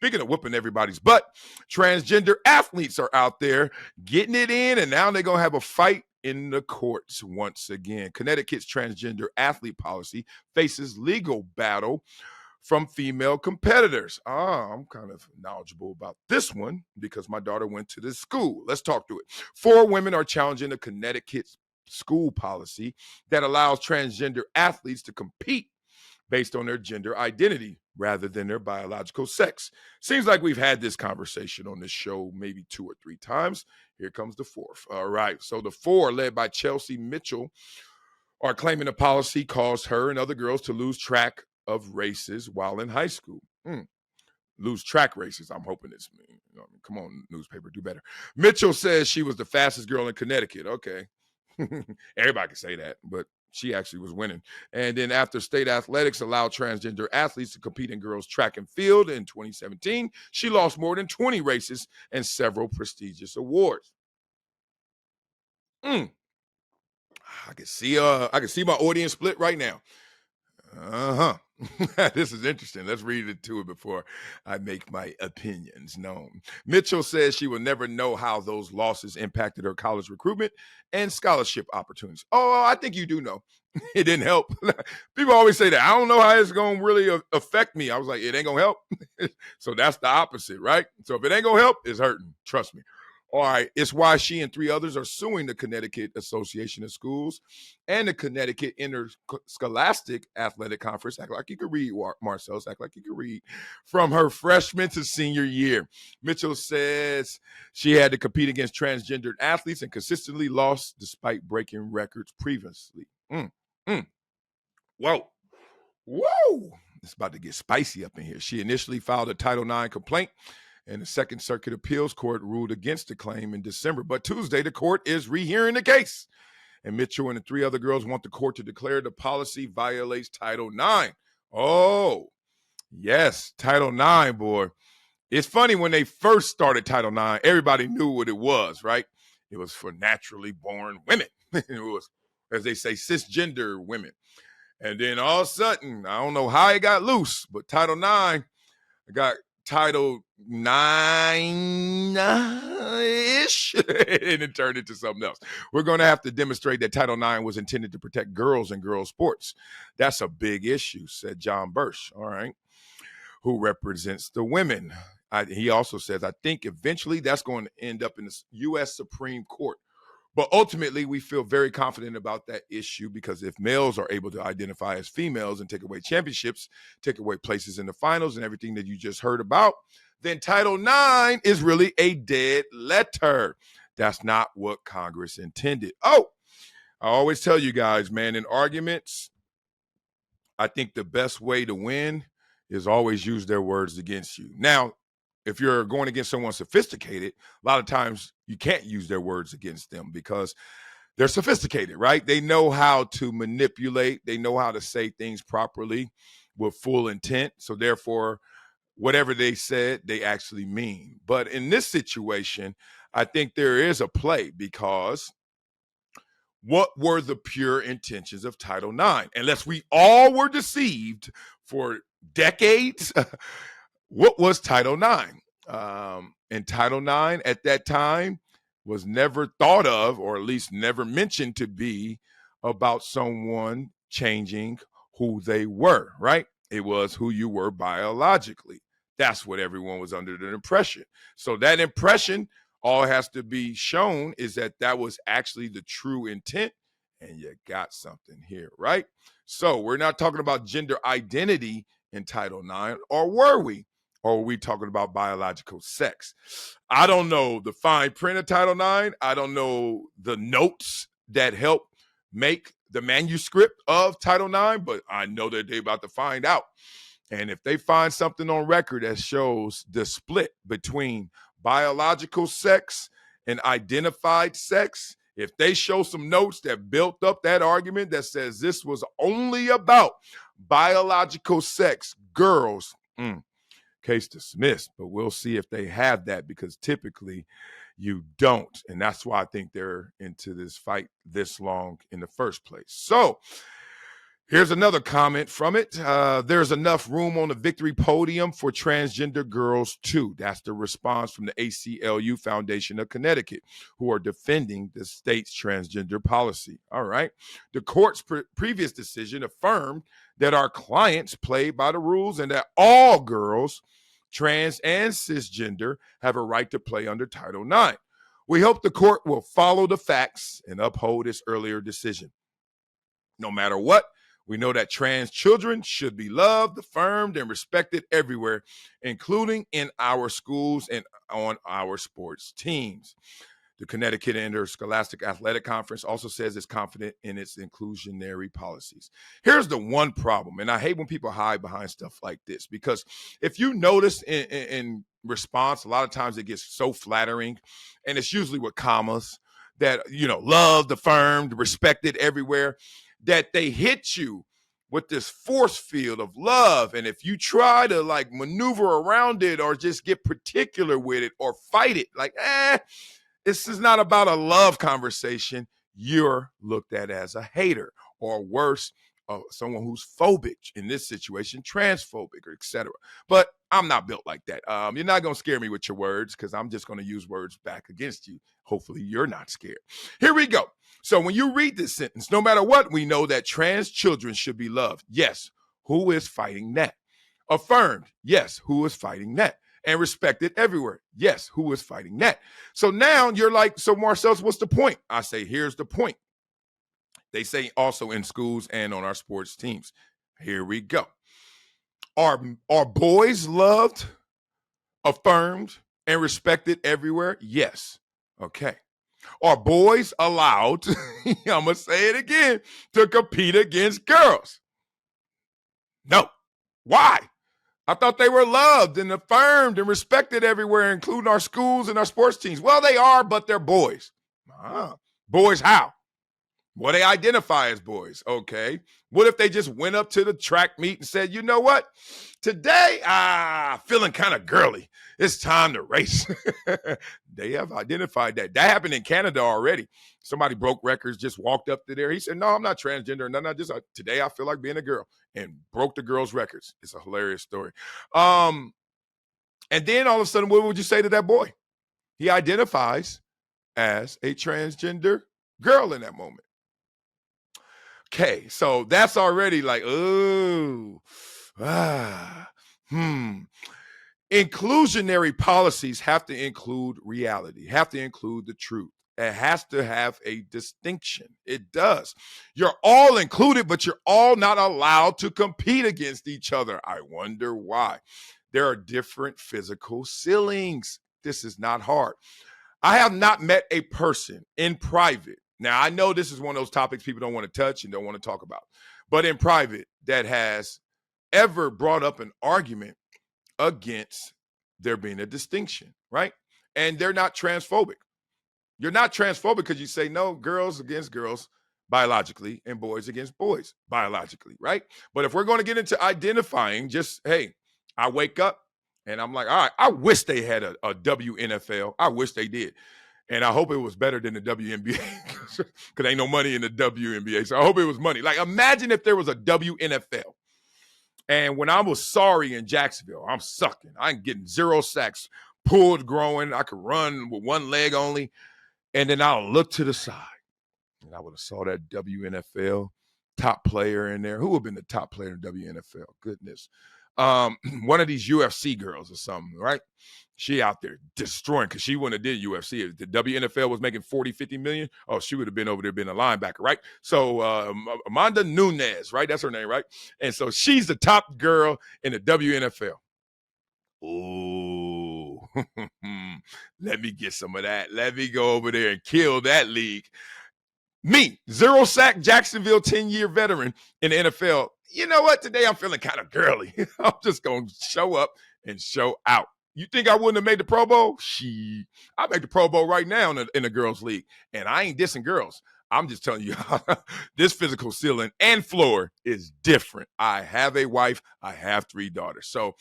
Speaking of whooping everybody's butt, transgender athletes are out there getting it in, and now they're going to have a fight in the courts once again. Connecticut's transgender athlete policy faces legal battle from female competitors. I'm kind of knowledgeable about this one because my daughter went to this school. Let's talk through it. 4 women are challenging the Connecticut school policy that allows transgender athletes to compete based on their gender identity rather than their biological sex. Seems like we've had this conversation on this show maybe 2 or 3 times. Here comes the 4th. All right. So the 4, led by Chelsea Mitchell, are claiming the policy caused her and other girls to lose track of races while in high school. Lose track races. I'm hoping it's me. Come on, newspaper, do better. Mitchell says she was the fastest girl in Connecticut. Okay. Everybody can say that, but she actually was winning. And then after state athletics allowed transgender athletes to compete in girls' track and field in 2017, she lost more than 20 races and several prestigious awards. I can see my audience split right now. This is interesting. Let's read it to it before I make my opinions known. Mitchell says she will never know how those losses impacted her college recruitment and scholarship opportunities. Oh, I think you do know. It didn't help. People always say that. I don't know how it's going to really affect me. I was like, it ain't going to help. So that's the opposite, right? So if it ain't going to help, it's hurting. Trust me. All right, it's why she and 3 others are suing the Connecticut Association of Schools and the Connecticut Interscholastic Athletic Conference. Act like you could read, Marcellus. Act like you could read. From her freshman to senior year. Mitchell says she had to compete against transgendered athletes and consistently lost despite breaking records previously. Whoa. It's about to get spicy up in here. She initially filed a Title IX complaint, and the Second Circuit Appeals Court ruled against the claim in December. But Tuesday, the court is rehearing the case. And Mitchell and the 3 other girls want the court to declare the policy violates Title IX. Oh, yes, Title IX, boy. It's funny, when they first started Title IX, everybody knew what it was, right? It was for naturally born women. It was, as they say, cisgender women. And then all of a sudden, I don't know how it got loose, but Title IX got Title IX-ish, and it turned into something else. We're going to have to demonstrate that Title IX was intended to protect girls and girls' sports. That's a big issue, said John Birch, all right, who represents the women. He also says, I think eventually that's going to end up in the U.S. Supreme Court. But ultimately, we feel very confident about that issue because if males are able to identify as females and take away championships, take away places in the finals and everything that you just heard about, then Title IX is really a dead letter. That's not what Congress intended. Oh, I always tell you guys, man, in arguments, I think the best way to win is always use their words against you. Now, if you're going against someone sophisticated, a lot of times you can't use their words against them because they're sophisticated, right? They know how to manipulate. They know how to say things properly with full intent. So therefore, whatever they said, they actually mean. But in this situation, I think there is a play because what were the pure intentions of Title IX? Unless we all were deceived for decades, what was Title IX? And Title IX at that time was never thought of, or at least never mentioned to be about someone changing who they were, right? It was who you were biologically. That's what everyone was under the impression. So that impression, all has to be shown is that that was actually the true intent, and you got something here, right? So we're not talking about gender identity in Title IX, or were we? Or are we talking about biological sex? I don't know the fine print of Title IX. I don't know the notes that help make the manuscript of Title IX, but I know that they're about to find out. And if they find something on record that shows the split between biological sex and identified sex, if they show some notes that built up that argument that says this was only about biological sex, girls, case dismissed. But we'll see if they have that, because typically you don't. And that's why I think they're into this fight this long in the first place. So Here's another comment from it. There's enough room on the victory podium for transgender girls, too. That's the response from the ACLU Foundation of Connecticut, who are defending the state's transgender policy. All right. The court's previous decision affirmed that our clients play by the rules and that all girls, trans and cisgender, have a right to play under Title IX. We hope the court will follow the facts and uphold its earlier decision. No matter what, we know that trans children should be loved, affirmed, and respected everywhere, including in our schools and on our sports teams. The Connecticut Interscholastic Athletic Conference also says it's confident in its inclusionary policies. Here's the one problem, and I hate when people hide behind stuff like this, because if you notice in response, a lot of times it gets so flattering, and it's usually with commas that, loved, affirmed, respected everywhere, that they hit you with this force field of love. And if you try to maneuver around it or just get particular with it or fight it, this is not about a love conversation. You're looked at as a hater, or worse, someone who's phobic, in this situation, transphobic, or etc. But I'm not built like that. You're not going to scare me with your words, because I'm just going to use words back against you. Hopefully you're not scared. Here we go. So when you read this sentence, no matter what, we know that trans children should be loved. Yes. Who is fighting that? Affirmed. Yes. Who is fighting that? And respected everywhere. Yes. Who is fighting that? So now you're like, so Marcellus, what's the point? I say, here's the point. They say also in schools and on our sports teams. Here we go. Are boys loved, affirmed, and respected everywhere? Yes. Okay. Are boys allowed, I'm going to say it again, to compete against girls? No. Why? I thought they were loved and affirmed and respected everywhere, including our schools and our sports teams. Well, they are, but they're boys. Boys how? Well, they identify as boys. Okay. What if they just went up to the track meet and said, you know what? Today, feeling kind of girly. It's time to race. They have identified that. That happened in Canada already. Somebody broke records, just walked up to there. He said, no, I'm not transgender. No, today I feel like being a girl, and broke the girls' records. It's a hilarious story. And then all of a sudden, what would you say to that boy? He identifies as a transgender girl in that moment. Okay, so that's already like, Inclusionary policies have to include reality, have to include the truth. It has to have a distinction. It does. You're all included, but you're all not allowed to compete against each other. I wonder why. There are different physical ceilings. This is not hard. I have not met a person in private. Now, I know this is one of those topics people don't want to touch and don't want to talk about, but in private, that has ever brought up an argument against there being a distinction, right? And they're not transphobic. You're not transphobic because you say, no, girls against girls biologically and boys against boys biologically, right? But if we're going to get into identifying, just, hey, I wake up and I'm like, all right, I wish they had a WNFL. I wish they did. And I hope it was better than the WNBA, because ain't no money in the WNBA. So I hope it was money. Like, imagine if there was a WNFL. And when I was sorry in Jacksonville, I'm sucking. I'm getting 0 sacks, pulled growing. I could run with one leg only. And then I'll look to the side. And I would have saw that WNFL top player in there. Who would have been the top player in WNFL? Goodness. One of these UFC girls or something, right? She out there destroying, because she wouldn't have did UFC. If the WNFL was making 40, 50 million, oh, she would have been over there being a linebacker, right? So Amanda Nunes, right? That's her name, right? And so she's the top girl in the WNFL. Oh, let me get some of that. Let me go over there and kill that league. Me, 0 sack Jacksonville 10-year veteran in the NFL. You know what? Today I'm feeling kind of girly. I'm just going to show up and show out. You think I wouldn't have made the Pro Bowl? I make the Pro Bowl right now in the girls' league. And I ain't dissing girls. I'm just telling you, this physical ceiling and floor is different. I have a wife. I have 3 daughters. So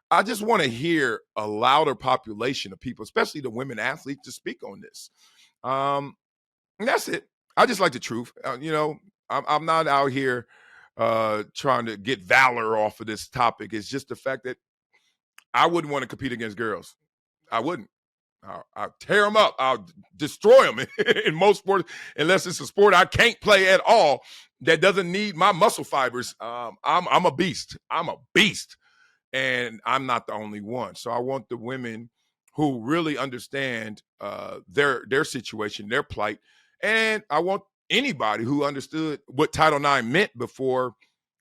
I just want to hear a louder population of people, especially the women athletes, to speak on this. And that's it. I just like the truth. I'm not out here trying to get valor off of this topic. It's just the fact that I wouldn't want to compete against girls. I wouldn't. I'll tear them up. I'll destroy them in most sports, unless it's a sport I can't play at all that doesn't need my muscle fibers. I'm a beast. I'm a beast. And I'm not the only one. So I want the women who really understand their situation, their plight. And I want anybody who understood what Title IX meant before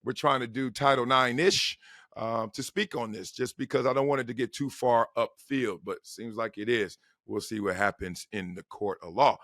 we're trying to do Title IX-ish to speak on this, just because I don't want it to get too far upfield, but it seems like it is. We'll see what happens in the court of law.